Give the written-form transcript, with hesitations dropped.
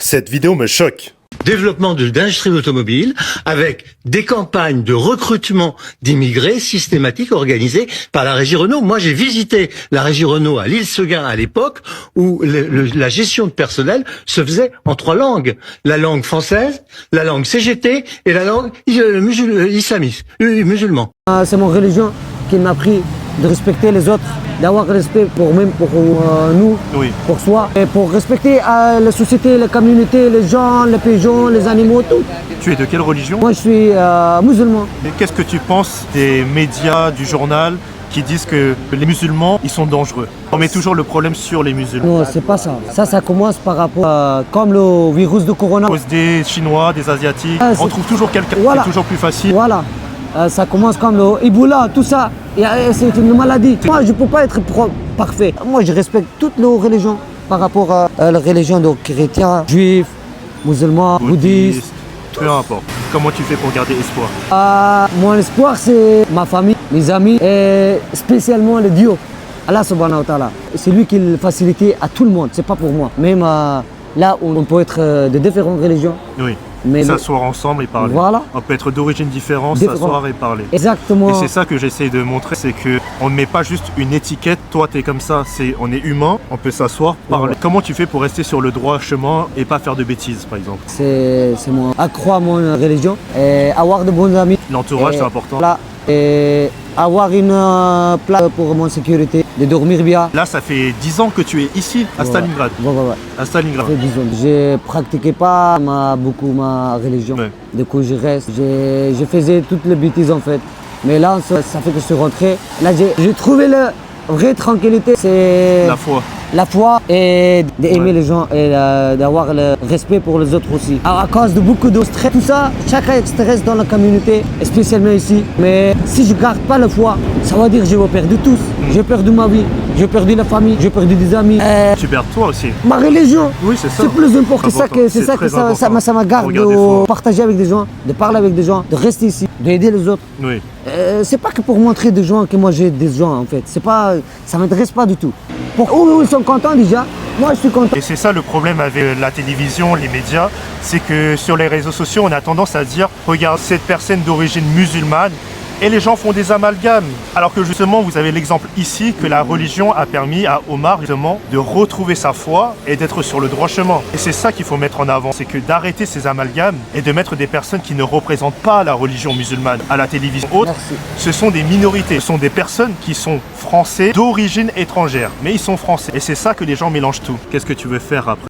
Cette vidéo me choque. Développement de l'industrie automobile avec des campagnes de recrutement d'immigrés systématiques organisées par la régie Renault. Moi, j'ai visité la régie Renault à l'Île-Seguin à l'époque où la gestion de personnel se faisait en 3 langues. La langue française, la langue CGT et la langue islamiste, musulman. C'est mon religion qui m'a appris de respecter les autres, d'avoir respect pour même pour nous, Oui. pour soi, et pour respecter la société, la communauté, les gens, les pigeons, les animaux, tout. Tu es de quelle religion? Moi, je suis musulman. Et qu'est-ce que tu penses des médias, du journal qui disent que les musulmans, ils sont dangereux? On met toujours le problème sur les musulmans. Non, c'est pas ça. Ça commence par rapport comme le virus de Corona. À cause des Chinois, des Asiatiques, Ah, on trouve toujours quelqu'un, Voilà. c'est toujours plus facile. Voilà. Ça commence comme le Ebola, tout ça. C'est une maladie. Moi, je ne peux pas être parfait. Moi, je respecte toutes les religions par rapport à la religion de chrétiens, juifs, musulmans, bouddhistes. Peu importe. Comment tu fais pour garder espoir? Mon espoir, c'est ma famille, mes amis et spécialement le Dieu. Allah subhanahu wa ta'ala. C'est lui qui le facilite à tout le monde, c'est pas pour moi. Même là où on peut être de différentes religions. Oui. Mais S'asseoir ensemble et parler. Voilà. On peut être d'origine différente, s'asseoir et parler. Exactement. Et c'est ça que j'essaie de montrer, c'est que on ne met pas juste une étiquette, toi t'es comme ça, on est humain, on peut s'asseoir, parler. Ouais. Comment tu fais pour rester sur le droit chemin et pas faire de bêtises par exemple? C'est moi. Accroître mon religion et avoir de bons amis. L'entourage Et c'est important. Là, et avoir une place pour mon sécurité, de dormir bien. Là ça fait 10 ans que tu es ici à Stalingrad. Ouais. À Stalingrad. Ça fait 10 ans. Je pratiquais pas beaucoup ma religion. Ouais. Du coup, je reste. Je faisais toutes les bêtises en fait. Mais là, ça fait que je suis rentré. Là, j'ai trouvé la vraie tranquillité. C'est la foi et d'aimer les gens et d'avoir le respect pour les autres aussi. Alors, à cause de beaucoup de stress, tout ça, chacun stresse dans la communauté, spécialement ici. Mais si je garde pas la foi, ça veut dire que je vais perdre tous. J'ai perdu ma vie, j'ai perdu la famille, j'ai perdu des amis. Tu perds toi aussi. Ma religion, Oui c'est ça. c'est plus important. C'est ça très que ça important. me garde Regardez de fort. partager avec des gens, de parler avec des gens, de rester ici, d'aider les autres. Oui. C'est pas que pour montrer des gens que moi j'ai des gens en fait. C'est pas, ça m'intéresse pas du tout. Où ils sont contents déjà, moi je suis content. Et c'est ça le problème avec la télévision, les médias, c'est que sur les réseaux sociaux, on a tendance à dire « Regarde, cette personne d'origine musulmane » et les gens font des amalgames. Alors que justement, vous avez l'exemple ici que la religion a permis à Omar justement de retrouver sa foi et d'être sur le droit chemin. Et c'est ça qu'il faut mettre en avant, c'est que d'arrêter ces amalgames et de mettre des personnes qui ne représentent pas la religion musulmane à la télévision autre. Merci. Ce sont des minorités, ce sont des personnes qui sont français d'origine étrangère, mais ils sont français. Et c'est ça que les gens mélangent tout. Qu'est-ce que tu veux faire après ?